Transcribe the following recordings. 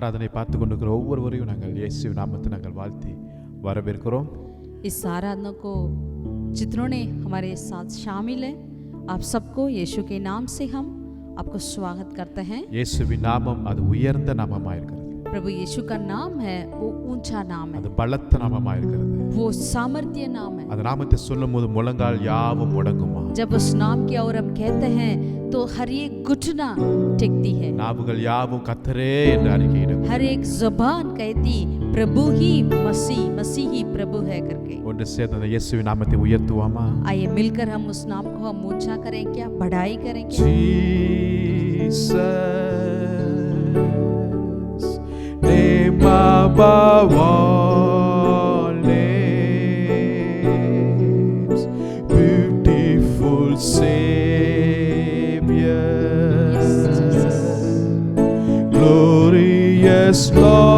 ஆராதனை பார்த்து கொண்டிருக்கிற ஒவ்வொருவரையும் நாங்கள் இயேசு நாமத்தை நாங்கள் வாழ்த்தி வரவேற்கிறோம். इस आराधना को जितनों ने हमारे साथ शामिल है, आप सबको यीशु के नाम से हम आपको स्वागत करते हैं. இயேசுவின் நாமம் அது உயர்ந்த நாமமாக இருக்கிறது. प्रभु यीशु का नाम है वो ऊंचा नाम है, அது பலத்த நாமமாக இருக்கிறது. वो सामर्थ्य नाम है. அந்த நாமத்தை சொல்லும்போது முழங்கால் யாவும் முடங்குமா. जब उस नाम की ओर हम कहते हैं तो हर एक घुटना टिकती है, நாவுகள் யாவும் கர்த்தரே என்று அறிக்கையிடும். हर एक जुबान कहती प्रभु ही मसीह ही प्रभु है करके. ஒன்று சேர்ந்து அந்த இயேசுவின் நாமத்தை உயர்த்துவோமா? आइए मिलकर हम उस नाम को हम ऊंचा करें, क्या बढ़ाई करें क्या? Jesus, name above all names, beautiful Savior, glorious Lord,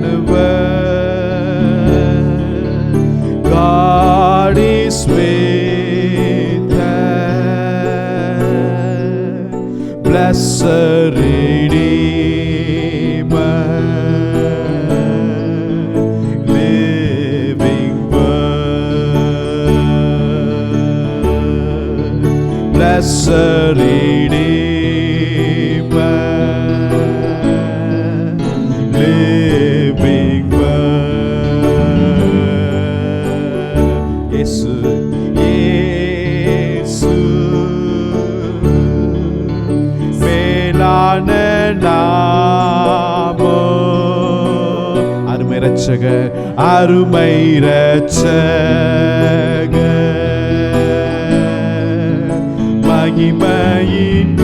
Emmanuel, God is with us, blessed Redeemer, living Word, blessed Redeemer, living Word. Yesu, Yesu, மேலான நாமம், அருமை இரட்சகர், அருமை இரட்சகர், மகிமையின்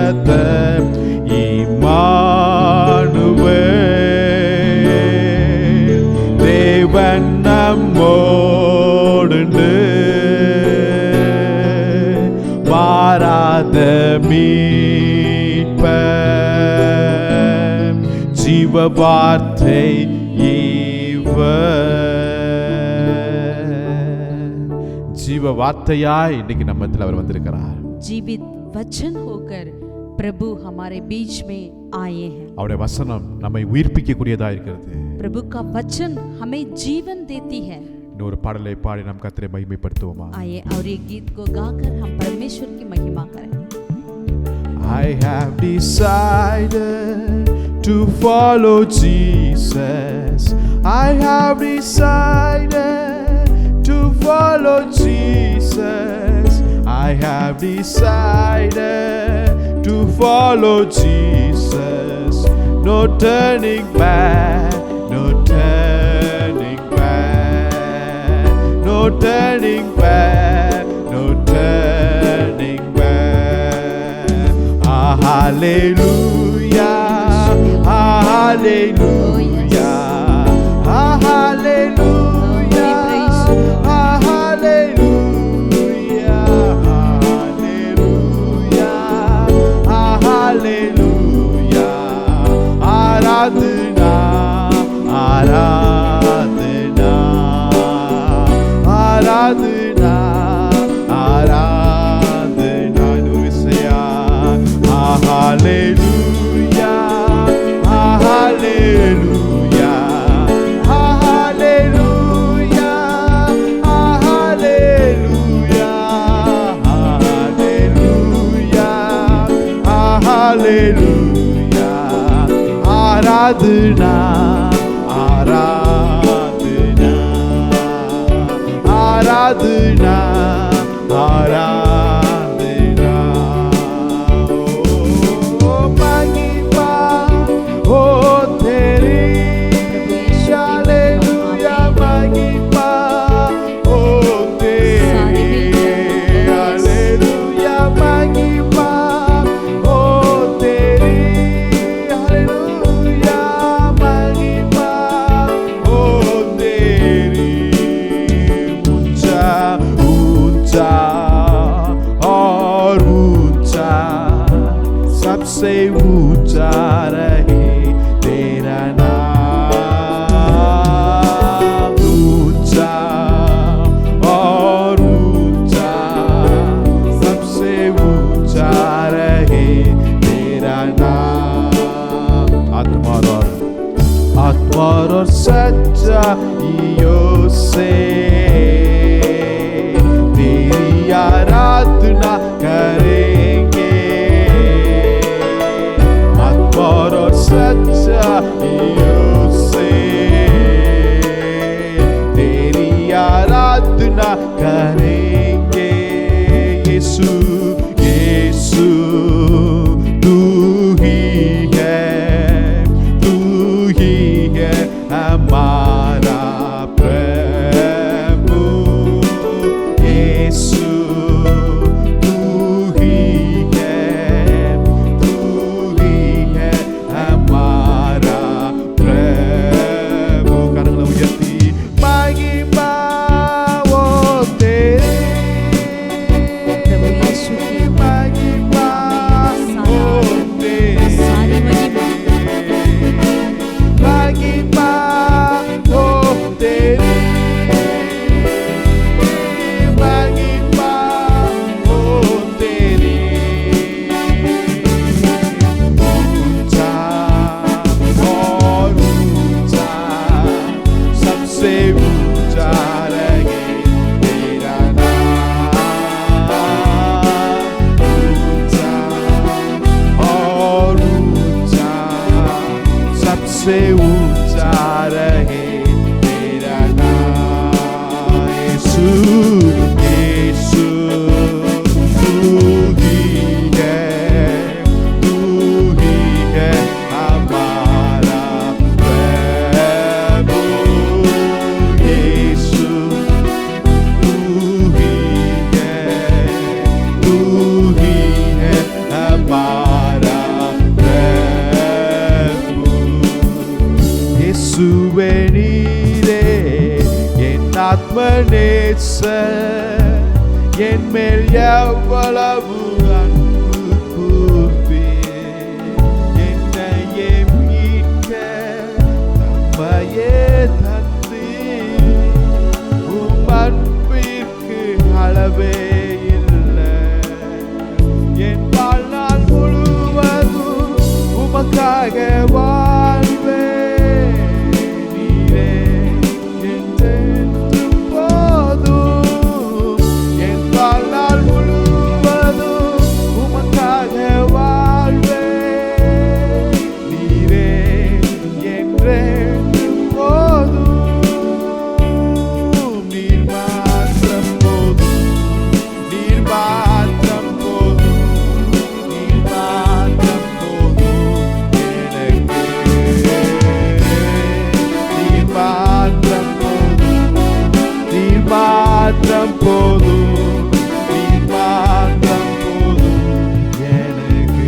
கர்த்தர், இம்மானுவேல், தேவன் நம்மோடுண்டு, மாறாத மீட்பர், ஜீவ வார்த்தை இவர். ஜீவ வார்த்தையாய் இன்னைக்கு நம்மத்தில் அவர் வந்திருக்கிறார். जीवित वचन होकर प्रभु हमारे बीच में आए हैं. அவருடைய வசனம் நம்மை உயிர்ப்பிக்கக்கூடியதா இருக்கிறது. प्रभु का वचन हमें जीवन देती है. இன்னொரு பாடலை பாடி நாம் கர்த்தரை மகிமைப்படுத்துவோமா? आइए और ये गीत को गाकर हम परमेश्वर की महिमा करें. I have decided to follow Jesus. I have decided to follow Jesus. I have decided to follow Jesus. No turning back, no turning back, no turning back, no turning back. Ah, hallelujah, ah, hallelujah, ah, hallelujah, ah, hallelujah, hallelujah, ah, hallelujah. आराधना, आराधना, आराधना, आराधना, लुसिया, hallelujah, hallelujah, hallelujah, hallelujah, hallelujah, hallelujah, आराधना, आराधना, आराधना, आराधना, ओ महिमा हो तेरी, हालेलुया, महिमा हो तेरी, हालेलुया, महिमा हो तेरी, हालेलुया, महिमा நேசர் என் மேல் எவ்வளவு அன்பு கூர்ந்தீர். என்னையே மீட்க தம்மையே தந்தீர். உம் அன்பிற்கு அளவே இல்லை. என் வாழ்நாள் முழுவதும் உமக்காக வாழ்வேன். நீரே என்றென்றும் போதும். என் வாழ்நாள் முழுவதும் உமக்காக வாழ்வேன். நீரே என்றென்றும் போதும். நீர் மாத்திரம் போதும். நீர் மாத்திரம் போதும். நீர் மாத்திரம் போதும் எனக்கு. நீர் மாத்திரம் போதும். நீர் மாத்திரம் போதும். நீர் மாத்திரம் போதும் எனக்கு.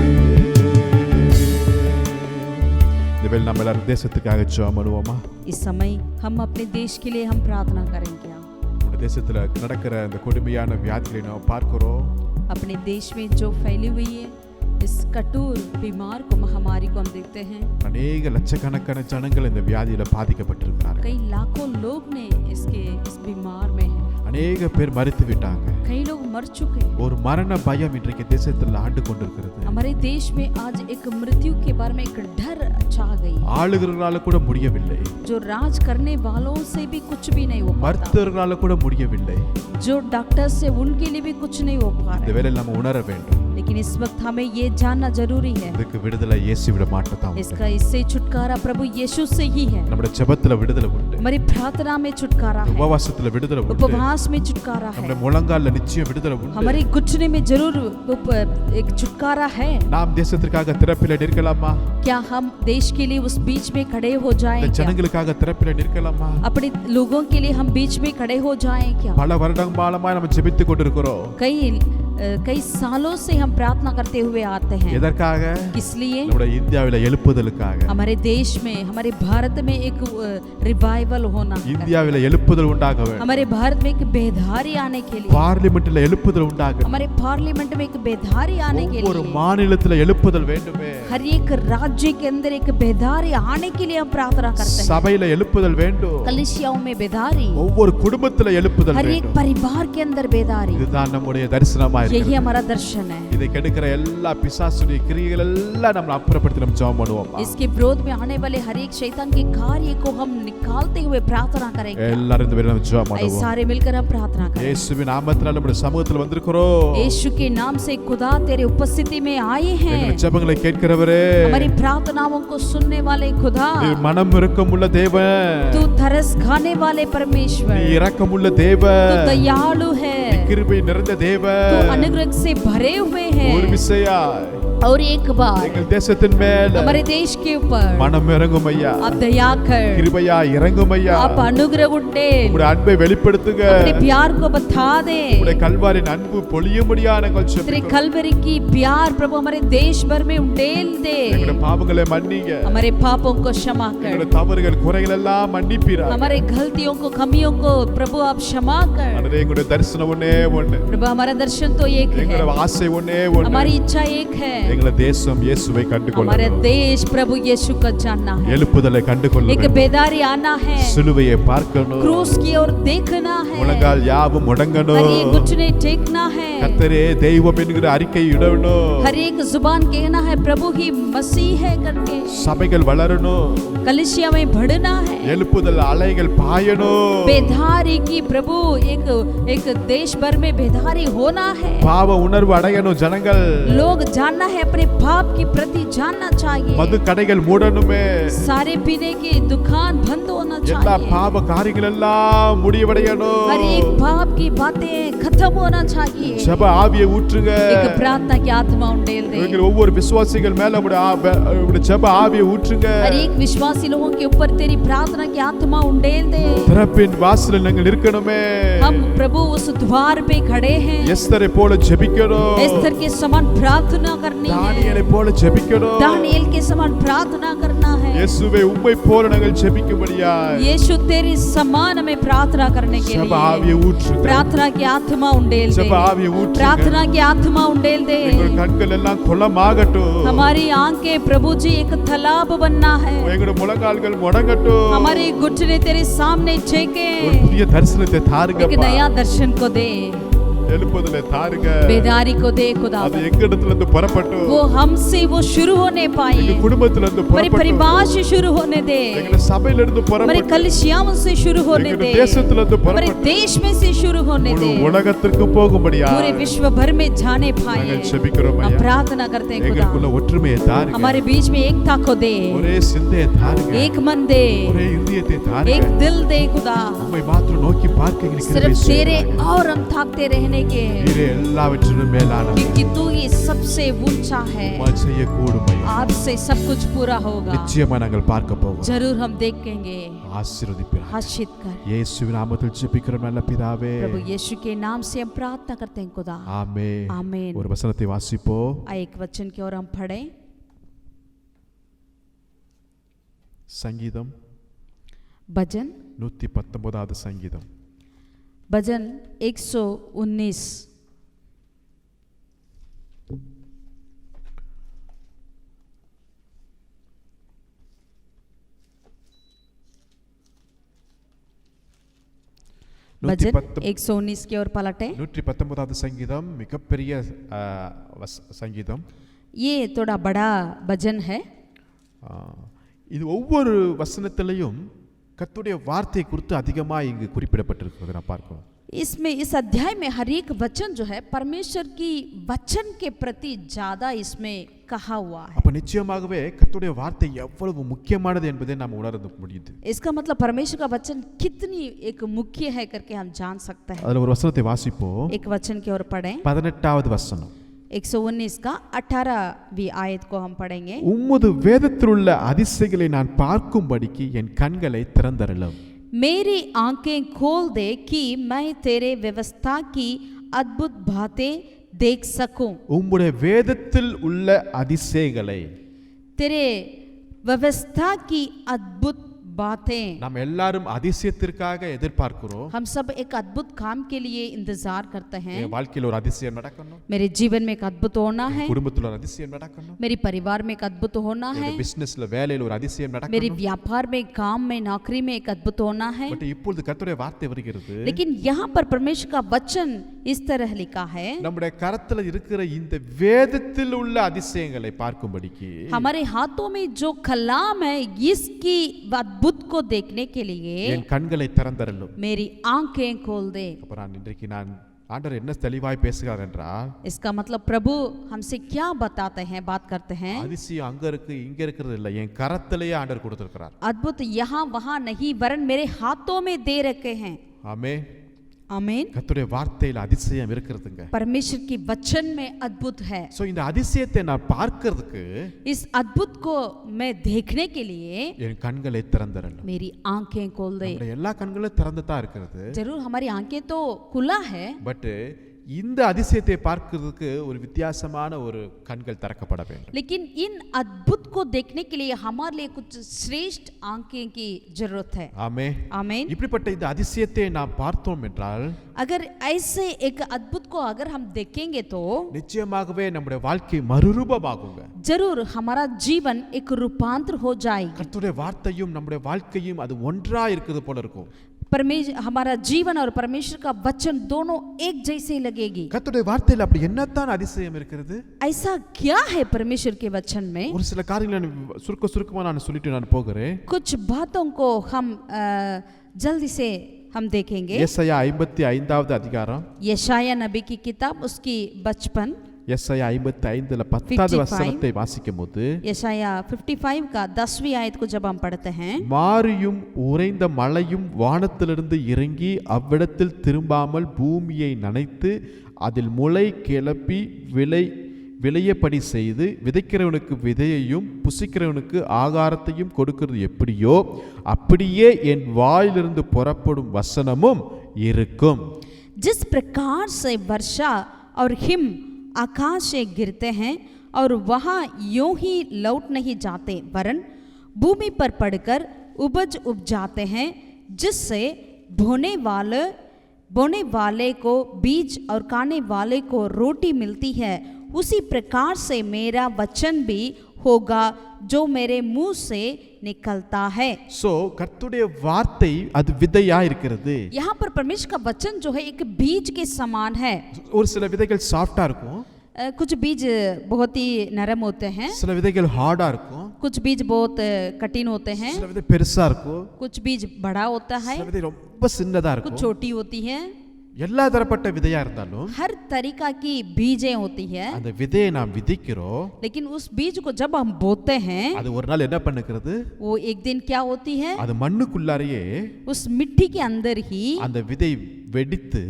இந்த வேளை நம்ம எல்லாரும் தேசத்துக்காக ஜெபம் பண்ணுவோமா? इस समय हम अपने देश के लिए हम प्रार्थना करेंगे। நம்ம தேசத்துல நடக்கிற இந்த கொடுமையான வியாதிகளை நாம் பார்க்கிறோம். अपने देश में जो फैली हुई है इस कठोर बीमार को महामारी को हम देखते हैं। அநேக லட்சக்கணக்கான ஜனங்கள் இந்த வியாதியில பாதிக்கப்பட்டிருக்கிறார்கள். कई लाखों लोग ने इस बीमार में हैं। அநேக பேர் மரித்து விட்டாங்க. कई लोग मर चुके हैं। ஒரு மரண பயம் இன்றைக்கு தேசத்தில் ஆண்டு கொண்டிருக்கிறது. हमारे देश में आज एक मृत्यु के बारे में एक डर छा गई। ஆளுகிறவர்களால கூட முடியவில்லை. जो राज करने वालों से भी कुछ भी नहीं हो पाता। மருத்துவர்களால கூட முடியவில்லை. जो डॉक्टर से उनके लिए भी कुछ नहीं हो पा இந்த रहा। வேளையில் நம்ம உணர வேண்டும். लेकिन इस वक्त हमें ये जानना जरूरी है, இதுக்கு விடுதலை இயேசுவிட மாட்டதான். इसका इससे छुटकारा प्रभु यीशु से ही है। நம்முடைய ஜெபத்துல விடுதலை உண்டு. हमारी प्रार्थना में छुटकारा है, உபவாசத்துல விடுதலை உண்டு. उपवास में छुटकारा है, நம்முடைய முழங்கால்ல நிச்சயம் விடுதலை உண்டு. हमारे घुटने में जरूर एक छुटकारा है। நாம் தேசத்திற்காக திறப்பில நிற்கலாமா? क्या हम देश के लिए उस बीच में खड़े हो இந்த जाएं? क्या ஜனங்களுக்காக திறப்பில நிற்கலாமா? अपने लोगों के लिए हम बीच में खड़े हो जाएं? क्या பல வருடங்களாக நம்ம ஜெபித்துக் கொண்டிருக்கிறோம். कई सालों से हम प्रार्थना करते हुए आते हैं। எதற்காக? किस लिए? நம்முடைய இந்தியாவில எழுப்புதலுக்காக. हमारे देश में, हमारे भारत में एक रिवाइवल होना है। இந்தியாவில எழுப்புதல் உண்டாக வேண்டும். हमारे भारत में एक बेधारी आने के लिए, பார்லிமென்ட்ல எழுப்புதல் உண்டாக வேண்டும். हमारे पार्लियामेंट में एक बेधारी आने के ஒவ்வொரு लिए, மாநிலத்தில எழுப்புதல் வேண்டுமே. हर एक राज्य के अंदर एक बेधारी आने के लिए हम प्रार्थना करते हैं। சபையில எழுப்புதல் வேண்டும். कलीसियाओं में बेधारी, ஒவ்வொரு குடும்பத்தில எழுப்புதல் हर एक வேண்டும். परिवार के अंदर बेधारी, இதுதான் நம்முடைய தரிசனமா यही இருக்கிறது. हमारा दर्शन है। இதை கெடுக்கிற எல்லா பிசாசுடைய கிரியைகள் எல்லாம் நம்ம அப்புறப்படுத்தி நம்ம ஜெபம் பண்ணுவோம். इसके विरोध में आने वाले हर एक शैतान के कार्य को हम निकालते हुए प्रार्थना करेंगे। எல்லாரும் இந்த வேளையில நம்ம ஜெபம் आइए பண்ணுவோம். सारे मिलकर हम प्रार्थना करें। இயேசுவின் நாமத்தினால நம்முடைய சமூகத்தில் வந்திருக்கிறோம். यीशु के नाम से खुदा तेरे उपस्थिति में आए हैं। எங்களுடைய ஜெபங்களை கேட்கிறவரே, हमारी प्रार्थनाओं को सुनने वाले खुदा, நீர் மனம் இரக்கமுள்ள தேவன். तू तरस खाने वाले परमेश्वर, நீ இரக்கமுள்ள தேவன். तू दयालु है, கிருபை நிறைந்த तू தேவன். अनुग्रह से भरे हुए हैं। ஒரு விசையா और एक बार எங்கள் தேசத்தின் மேல் हमारे देश के ऊपर மனம் இறங்கும் ஐயா. आप दया कर, கிருபையா இறங்கும் ஐயா. आप अनुग्रह उठे, உம்முடைய அன்பை வெளிப்படுத்துங்க. अपने प्यार को बता दे। உம்முடைய கல்வாரின் அன்பு பொழியும்படியா நாங்கள் तेरे ஜெபிக்கிறோம். कलवरी की प्यार प्रभु हमारे देश भर में उंडेल दे। எங்களுடைய பாவங்களை மன்னிங்க. हमारे पापों को क्षमा कर, எங்களுடைய தவறுகள் குறைகள் எல்லாம் மன்னிப்பீராக. हमारे गलतियों को कमियों को प्रभु आप क्षमा कर। ஆண்டவரே, எங்களுடைய தரிசனம் ஒண்ணே ஒண்ணு. प्रभु हमारा दर्शन तो एक है, எங்களுடைய ஆசை ஒண்ணே ஒண்ணு. हमारी इच्छा एक है, எங்களுடைய தேசம் இயேசுவை கண்டு हमारे கொள்ளணும். देश प्रभु यीशु को जानना है, எழுப்புதலை கண்டு கொள்ள एक வேண்டும். बेदारी आना है, சிலுவையை பார்க்கணும். क्रूस की ओर देखना है, முழங்கால் யாவும் हर முடங்கணும். एक घुटने टेकना है, கர்த்தரே தெய்வம் என்கிற அறிக்கை இடணும். हर एक जुबान कहना है प्रभु ही मसीह है करके, சபைகள் வளரணும். कलिसिया में बढ़ना है, எழுப்புதல் அலைகள் பாயணும். बेधारी की प्रभु एक देश भर में बेधारी होना है, பாவ உணர்வு அடையணும் ஜனங்கள். लोग जानना है, अपने पाप की प्रति जानना चाहिए, மது கடைகள் மூடணுமே. सारे पीने की दुकान बंद होना எல்லா चाहिए, பாவ காரியங்கள் எல்லாம் முடிவடையணும். हर एक पाप की बातें खत्म होना चाहिए। ஜெப ஆவியை ஊற்றுங்க. एक प्रार्थना की आत्मा उंडेल दे, எங்கள் ஒவ்வொரு விசுவாசிகள் மேல உம்முடைய ஜெப ஆவியை ஊற்றுங்க. हर एक विश्वासी लोगों के ऊपर तेरी प्रार्थना की आत्मा उंडेल दे। திறப்பின் வாசலில் நாங்கள் இருக்கணுமே. हम प्रभु उस द्वार पे खड़े हैं, எஸ்தரை போல ஜெபிக்கணும். एस्तर के समान प्रार्थना करने करनी है, தானியேலை போல ஜெபிக்கணும். दानियेल के समान प्रार्थना करना है। இயேசுவே உம்மை போல நாங்கள் ஜெபிக்கும்படியாய் यीशु तेरे समान हमें प्रार्थना करने के ஜெப ஆவியை लिए ஊற்றுங்க. प्रार्थना की आत्मा उंडेल दे, ஜெப ஆவியை ஊற்றுங்க. प्रार्थना की आत्मा उंडेल दे। எங்கள் கண்கள் எல்லாம் குளமாகட்டும். हमारी आंखें प्रभु जी एक तालाब बनना है, எங்களுடைய முழங்கால்கள் முடங்கட்டும். हमारे घुटने तेरे सामने झेके, ஒரு புதிய தரிசனத்தை एक தாருங்கப்பா. नया दर्शन को दे, எழுப்புதலை தாருங்க. बेदारी को दे खुदा, அது எங்க இடத்துல இருந்து புறப்பட்டும். वो हमसे वो शुरू होने पाए, எங்க குடும்பத்துல இருந்து हमारे புறப்பட்டும். परिवार से शुरू होने दे, எங்க சபையில இருந்து हमारे புறப்பட்டும். कलिसियाओं से शुरू होने எங்க दे, தேசத்துல இருந்து हमारे புறப்பட்டும். देश में से शुरू होने முழு दे, உலகத்திற்கு போகும்படியா पूरे विश्व भर में जाने पाए। நாங்கள் ஜெபிக்கிறோம் हम ஐயா. प्रार्थना करते हैं खुदा, எங்களுக்குள்ள ஒற்றுமையை தாருங்க. हमारे बीच में एकता को दे, ஒரே சிந்தையை தாருங்க. एक मन दे, ஒரே இதயத்தை एक தாருங்க. दिल दे खुदा, உம்மை மாத்திரம் நோக்கி பார்க்க எங்களுக்கு सिर्फ கிருபை तेरे செய்யுங்க. और हम ताकते रहने के, நீரே எல்லாவற்றிலும் மேலானவர். क्योंकि तू ही सबसे ऊंचा है, உம்மால் செய்யக்கூடும் ஐயா. आपसे सब कुछ पूरा होगा। நிச்சயமா நாங்கள் பார்க்க போகிறோம். जरूर हम देखेंगे, ஆசீர்வதிப்பீராக. आशीष कर இயேசுவின் நாமத்தில் ஜெபிக்கிறோம் நல்ல பிதாவே. प्रभु यीशु के नाम से हम प्रार्थना करते हैं खुदा, ஆமென். आमीन। ஒரு வசனத்தை வாசிப்போம். एक वचन की ओर हम पढ़ें, சங்கீதம் भजन 119வது சங்கீதம். भजन 119। भजन 119 की ओर पलटे। 119வது சங்கீதம் மிகப்பெரிய சங்கீதம். ये थोड़ा बड़ा भजन है। இது ஒவ்வொரு வசனத்திலையும் கர்த்தருடைய வார்த்தை குறித்து அதிகமாக இங்கு குறிப்பிடப்பட்டிருக்கிறது நான் பார்க்கிறோம். इसमें इस अध्याय में हर एक वचन जो है परमेश्वर की वचन के प्रति ज्यादा इसमें कहा हुआ है। அப்ப நிச்சயமாகவே கர்த்தருடைய வார்த்தை எவ்வளவு முக்கியமானது என்பதை நாம் உணர முடியுது. इसका मतलब परमेश्वर का वचन कितनी एक मुख्य है करके हम जान सकते हैं। அதுல ஒரு வசனத்தை வாசிப்போம். एक वचन की ओर पढ़ें, 18வது வசனம். 119 का 18वीं आयत को हम पढ़ेंगे। உம்முடைய வேதத்தில் உள்ள அதிசயங்களை நான் பார்க்கும்படிக்கு என் கண்களை திறந்தருளும். मेरी आंखें खोल दे कि मैं तेरे व्यवस्था की अद्भुत बातें देख सकूं। உம்முடைய வேதத்தில் உள்ள அதிசயங்களை, तेरे व्यवस्था की अद्भुत बातें। நாம் எல்லாரும் அதிசயத்திற்காக எதிர்பார்க்கிறோம். हम सब एक अद्भुत काम के लिए इंतजार करते हैं। என் வாழ்க்கையில் ஒரு அதிசயம் நடக்கணும். मेरे जीवन में एक अद्भुत होना है, குடும்பத்தில் ஒரு அதிசயம் நடக்கணும். मेरे परिवार में एक अद्भुत होना है, பிசினஸ்ல வேலையில் ஒரு அதிசயம் मेरे நடக்கணும். व्यापार में, काम में, नौकरी में एक अद्भुत होना है। பட் இப்பொழுது கர்த்தருடைய வார்த்தை வருகிறது. लेकिन यहाँ पर परमेश्वर का वचन इस तरह लिखा है, நம்முடைய கரத்துல இருக்கிற இந்த வேதத்தில் உள்ள அதிசயங்களை பார்க்கும்படிக்கு हमारे हाथों में जो कलाम है इसकी अद्भुत को देखने के लिए என் கண்களை திறந்தருளும். मेरी आंखें खोल दे। அப்புறம் இன்றைக்கு நான் ஆண்டவர் என்ன தெளிவாய் பேசுகிறார் என்றால், इसका मतलब प्रभु हमसे क्या बताते हैं, बात करते हैं। அதிசயம் அங்க இருக்கு இங்க இருக்கிறது இல்லை, என் கரத்திலேயே ஆண்டவர் கொடுத்திருக்கிறார். अद्भुत यहाँ वहाँ नहीं वरन मेरे हाथों में दे रखे हैं। ஆமென். आमीन। கர்த்தருடைய வார்த்தையில் அதிசயம் இருக்கிறதுங்க. परमेश्वर की वचन में अद्भुत है। சோ இந்த அதிசயத்தை நான் பார்க்கிறதுக்கு इस अद्भुत को मैं देखने के लिए என் கண்களை திறந்தருளும். मेरी आंखें खोल दे। நம்முடைய எல்லா கண்களும் திறந்து தான் இருக்கிறது. जरूर हमारी आंखें तो खुला है, பட் இந்த அதிசயத்தை பார்க்கிறதுக்கு ஒரு வித்தியாசமான ஒரு கண்கள் திறக்கப்பட வேண்டும். लेकिन इन अद्भुत को देखने के लिए हमारे लिए कुछ श्रेष्ठ आंखें की जरूरत है। ஆமென். आमीन। இப்படிப்பட்ட இந்த அதிசயத்தை நாம் பார்த்தோம் என்றால், अगर ऐसे एक अद्भुत को अगर हम देखेंगे तो நிச்சயமாகவே நம்முடைய வாழ்க்கை மறுரூபமாகுங்க. जरूर हमारा जीवन एक रूपांतर हो जाएगा। கர்த்தருடைய வார்த்தையும் நம்முடைய வாழ்க்கையும் அது ஒன்றா இருக்குது போல இருக்கும். परमेश्वर हमारा जीवन और परमेश्वर का वचन दोनों एक जैसे लगेगी। கர்த்தருடைய வார்த்தையில் அப்படி என்னத்தான் அதிசயம் இருக்கிறது? ऐसा क्या है परमेश्वर के वचन में? ஒரு சில காரியங்களை நான் சுருக்கமா நான் சொல்லிட்டு நான் போகிறேன். कुछ बातों को हम जल्दी से हम देखेंगे। ஏசாயா 55வது அதிகாரம், यशाया नबी की किताब उसकी 55, ஏசாயா 55ல 10வது வசனத்தை வாசிக்கும்போது, यशाया 55 का 10वीं आयत को जब हम पढ़ते हैं, மாரியும் உறைந்த மழையும் வானத்திலிருந்து இறங்கி அவ்விடத்தில் திரும்பாமல் பூமியை நனைத்து அதில் முளை கிளப்பி விளையப்படி செய்து விதைக்கிறவனுக்கு விதையையும் புசிக்கிறவனுக்கு ஆகாரத்தையும் கொடுக்கிறது எப்படியோ அப்படியே என் வாயிலிருந்து புறப்படும் வசனமும் இருக்கும். जिस प्रकार से वर्षा और हिम आकाश से गिरते हैं और वहाँ यूं ही लौट नहीं जाते, वरन भूमि पर पड़कर उपज उपजाते हैं, जिससे बोने वाले को बीज और खाने वाले को रोटी मिलती है। उसी प्रकार से मेरा वचन भी होगा जो मेरे मुंह से निकलता है। சோ கர்த்தருடைய வார்த்தை அது விதையா இருக்கிறது. यहाँ पर परमेश्वर का वचन जो है एक बीज के समान है। ஒரு சில விதைகள் சாஃப்ட்டா இருக்கும், कुछ बीज बहुत ही नरम होते हैं, சில விதைகள் ஹார்டா இருக்கும், कुछ बीज बहुत कठिन होते हैं, சில விதை பெருசா இருக்கும், कुछ बीज बड़ा होता है, சில விதை ரொம்ப சின்னதா कुछ இருக்கும். छोटी होती है। எல்லா தரப்பட்ட விதையா இருந்தாலும் हर तरीका की बीजें होती है, அந்த விதையை நாம் விதைக்கிறோம். लेकिन उस बीज को जब हम बोते हैं அது ஒரு நாள் என்ன பண்ணுகிறது, वो एक दिन क्या होती है, அது மண்ணுக்குள்ளாரையே उस मिट्टी के अंदर ही, அந்த விதை வெடித்து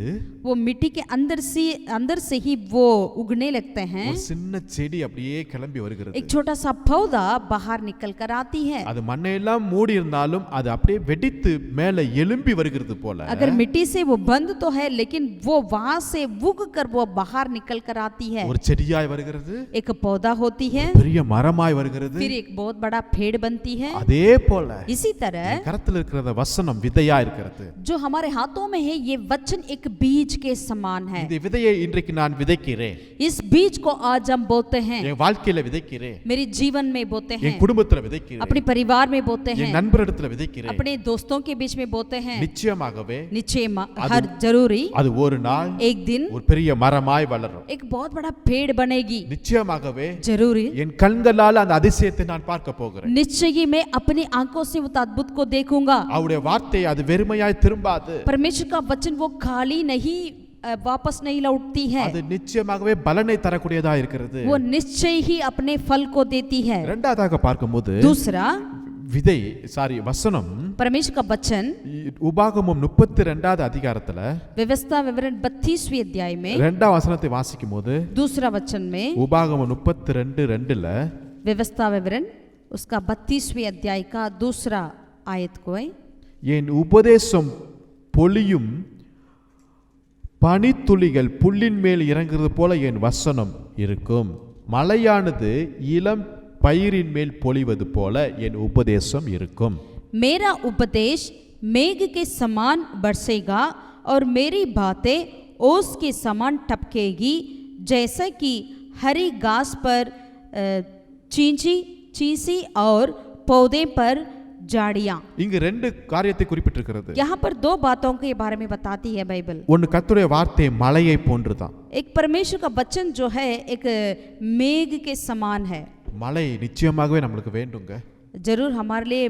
वो मिट्टी के अंदर से ही वो उगने लगते हैं। ஒரு சின்ன செடி அப்படியே கிளம்பி வருகிறது. एक छोटा सा पौधा बाहर निकल कर आती है। அது மண்ணையெல்லாம் மூடி இருந்தாலும் அது அப்படியே வெடித்து மேலே எழும்பி வருகிறது போல. अगर मिट्टी से वो बंद तो है, लेकिन वो वहां से उग कर वो बाहर निकल कर आती है। ஒரு செடியாய் வருகிறது, एक पौधा होती है, பெரிய மரமாய் வருகிறது. फिर एक बहुत बड़ा पेड़ बनती है। அதே போல इसी तरह கரத்தில் இருக்கிற வசனம் விதையா இருக்கிறது. जो हमारे हाथों में है, ये वचन एक बीज के समान है। இந்த விதையை இன்றைக்கு நான் விதைக்கிறேன், इस बीज को आज हम बोते हैं, என் வாழ்க்கையில விதைக்கிறேன், मेरे जीवन में बोते हैं, என் குடும்பத்துல விதைக்கிறேன், अपने परिवार में बोते हैं, என் நண்பரிடத்துல விதைக்கிறேன். अपने दोस्तों के बीच में बोते हैं। நிச்சயமாகவே निश्चय हर जरूरी அது ஒரு நாள் एक दिन ஒரு பெரிய மரமாய் வளரும். एक बहुत बड़ा पेड़ बनेगी। நிச்சயமாகவே जरूरी என் கண்களால் அந்த அதிசயத்தை நான் பார்க்க போகிறேன். निश्चय ही मैं अपनी आंखों से उस अद्भुत को देखूंगा। அவருடைய வார்த்தை அது வெறுமையாய் திரும்பாது, परमेश्वर का वचन वो खाली नहीं वापस नहीं लौटती है, அது நிச்சயமாகவே பலனை தரக்கூடியதா இருக்கிறது. वो निश्चय ही अपने फल को देती है। இரண்டாவதாக பார்க்கும்போது दूसरा விதை வசனம் परमेश्वर का वचन உபாகமம் 32வது அதிகாரத்துல व्यवस्था विवरण 32वें अध्याय में இரண்டாம் வசனத்தை வாசிக்கும் போது, दूसरा वचन में உபாகமம் 32:2ல व्यवस्था विवरण उसका 32वें अध्याय का दूसरा आयत को है, என் உபதேசம் பொழியும் பனித்துளிகள் புல்லின் மேல் இறங்குறது போல என் வசனம் இருக்கும், மழையானது இளம் பயிரின் மேல் பொழிவது போல என் உபதேசம் இருக்கும். मेरा उपदेश मेघ के समान बरसेगा और मेरी बातें ओस के समान टपकेगी, जैसे कि हरी घास पर चींची और पौधे पर जाड़ियां। இங்கு ரெண்டு காரியத்தை குறிப்பிட்டிருக்கிறது. यहाँ पर दो बातों के बारे में बताती है बाइबल। ஒன்னு கர்த்தருடைய வார்த்தை மலையை போன்றுதான். एक परमेश्वर का वचन जो है एक मेघ के समान है। மழை நிச்சயமாகவே நம்மளுக்கு வேண்டுங்க. जरूर हमारे लिए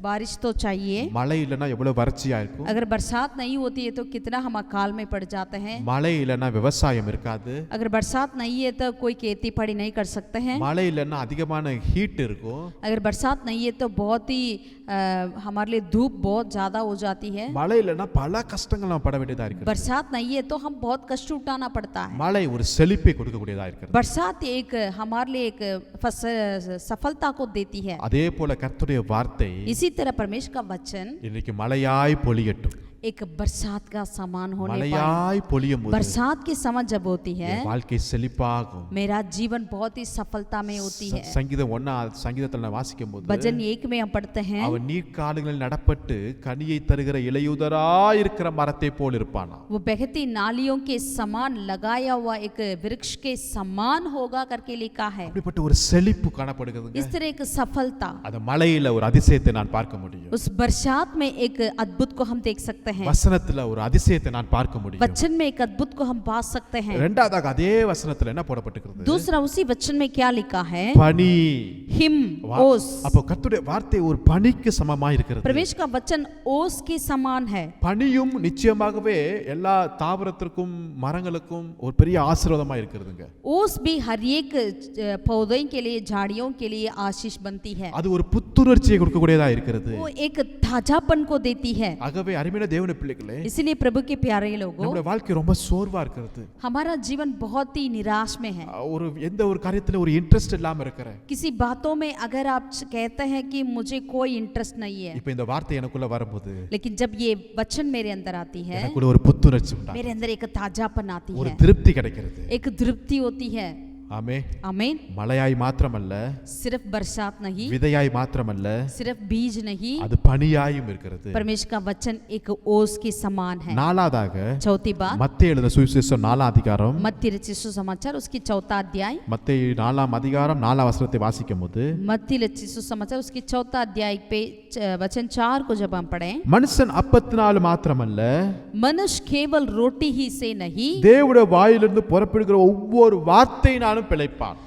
बारिश तो चाहिए। மழை இல்லைன்னா எவ்வளவு வறட்சியா இருக்கும். अगर बरसात नहीं होती है तो कितना हम अकाल में पड़ जाते हैं। மழை இல்லைன்னா விவசாயம் இருக்காது. अगर बरसात नहीं है तो कोई खेती बाड़ी नहीं कर सकते हैं। மழை இல்லைன்னா அதிகமான ஹீட் இருக்கும். अगर बरसात नहीं है तो बहुत ही हमारे लिए धूप बहुत ज्यादा हो जाती है। மழை இல்லைன்னா பல கஷ்டங்கள் நம்ம பட வேண்டியதா இருக்கு. बरसात नहीं है तो हम बहुत कष्ट उठाना पड़ता है। மழை ஒரு செழிப்பை கொடுக்கக்கூடியதா இருக்கு. बरसात एक हमारे लिए एक सफलता को देती है। அதே போல கர்த்தருடைய வார்த்தை इसी तरह परमेश्वर का वचन இன்னைக்கு மழையாய் பொழியட்டும். एक बरसात का समान होने மழையாய் பொழியும் போது बरसात के समय जब होती है வாழ்க்கை செழிப்பாகும். मेरा जीवन बहुत ही सफलता में होती है। சங்கீதம் 1 சங்கீதத்துல வாசிக்கும் போது भजन 1 में हम पढ़ते हैं, அவன் நீர்க்காடுகளில் நடப்பட்டு கனியை தருகிற இலையுதராய் இருக்கிற மரத்தை போல் இருப்பானா. वो बहती नालियों के समान लगाया हुआ एक वृक्ष के समान होगा करके लिखा है। அப்படிப்பட்ட ஒரு செழிப்பு காணப்படுகிறது. इस तरह एक सफलता அந்த மலையில ஒரு அதிசயத்தை நான் பார்க்க முடியும். उस बरसात में एक अद्भुत को हम देख सकते हैं। வசனத்துல ஒரு அதிசயத்தை நான் பார்க்க முடியும். वचन में एक अद्भुत को हम पा सकते हैं। இரண்டாவதாக அதே வசனத்துல என்ன போடப்பட்டிருக்கிறது? दूसरा उसी वचन में क्या लिखा है? பனி. हिम ओस। அப்போ கர்த்தருடைய வார்த்தை ஒரு பனிக்கு சமமாய் இருக்கிறது. परमेश्वर का वचन ओस के समान है। பனியும் நிச்சயமாகவே எல்லா தாவரத்திற்கும் மரங்களுக்கும் ஒரு பெரிய ஆசீர்வாதமா இருக்குதுங்க. ओस भी हर एक पौधों के लिए झाड़ियों के लिए आशीष बनती है। அது ஒரு புத்துணர்ச்சியை கொடுக்கக்கூடியதா இருக்கிறது. वो एक ताजापन को देती है। ஆகவே அருமையான தேவனுடைய பிள்ளைகளே, इसलिए प्रभु के प्यारे लोगों, நம்முடைய வாழ்க்கை ரொம்ப சோர்வா இருக்கிறது. हमारा जीवन बहुत ही निराश में है। ஒரு எந்த ஒரு காரியத்துல ஒரு இன்ட்ரெஸ்ட் இல்லாம இருக்கிற. किसी बातों में अगर आप कहते हैं कि मुझे कोई इंटरेस्ट नहीं है, இப்போ இந்த வார்த்தை எனக்குள்ள வரும்போது लेकिन जब ये वचन मेरे अंदर आती है, எனக்குள்ள ஒரு புத்துணர்ச்சி உண்டாகுது. मेरे अंदर एक ताजापन आती ஒரு है, திருப்தி கிடைக்கிறது. एक तृप्ति होती है। ஆமே आमीन। மழையாய் மாத்திரமல்ல, सिर्फ बरसात नहीं, விதையாய் மாத்திரமல்ல, सिर्फ बीज नहीं, அது பனியாயும் இருக்கிறது. परमेश्वर का वचन एक ओस के समान है। நாலாவதாக चौथी बात, மத்தேயு எழுதின சுவிசேஷம் 4ஆம் அதிகாரம், मत्ती रचित सुसमाचार उसकी चौथा अध्याय, மத்தேயு 4ஆம் அதிகாரம் 4ஆம் வசனத்தை வாசிக்கும்போது, मत्ती रचित सुसमाचार उसकी चौथा अध्याय पे वचन 4 को जब हम पढ़ें, மனுஷன் அப்பத்தினால் மாத்திரமல்ல, मनुष्य केवल रोटी ही से नहीं, தேவனுடைய வாயிலிருந்து புறப்படுகிற ஒவ்வொரு வார்த்தையினாலும் பிழைப்பான்.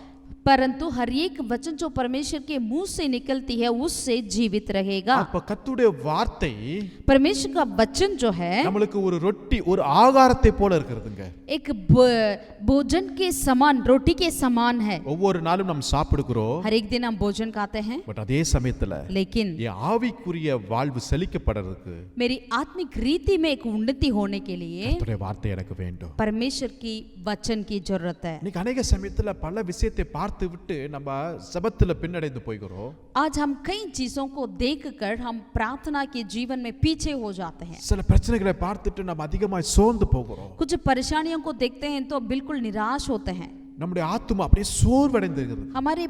परंतु हर एक वचन जो परमेश्वर के मुंह से निकलती है उससे जीवित रहेगा। அப்ப கர்த்தருடைய வார்த்தை परमेश्वर का वचन जो है நம்மளுக்கு ஒரு ரொட்டி, ஒரு ஆகாரத்தை போல இருக்கிறதுங்க. एक भोजन के समान, रोटी के समान है। ஒவ்வொரு நாளும் நாம் சாப்பிடுகிறோம், हर एक दिन हम भोजन खाते हैं, பட் அதே சமயத்துல लेकिन என் ஆவிக்குரிய வாழ்வு செழிக்கப்படுறதுக்கு मेरी आत्मिक रीति में एक उन्नति होने के लिए கர்த்தருடைய வார்த்தை எனக்கு வேண்டும். परमेश्वर की वचन की जरूरत है। இன்னைக்கு அநேக சமயத்துல பல விஷயத்தை பார்த்து விட்டு நம்ம ஜெபத்துல பின்னடைந்து போய்கிறோம். आज हम कई चीजों को देखकर हम प्रार्थना के जीवन में पीछे हो जाते हैं। சில பிரச்சனைகளை பார்த்துட்டு நம்ம அதிகமாக சோர்ந்து போகிறோம். कुछ परेशानियों को देखते हैं तो बिल्कुल निराश होते हैं। நம்முடைய ஆத்துமா அப்படியே சோர்வடைந்திருக்கிறது. हमारे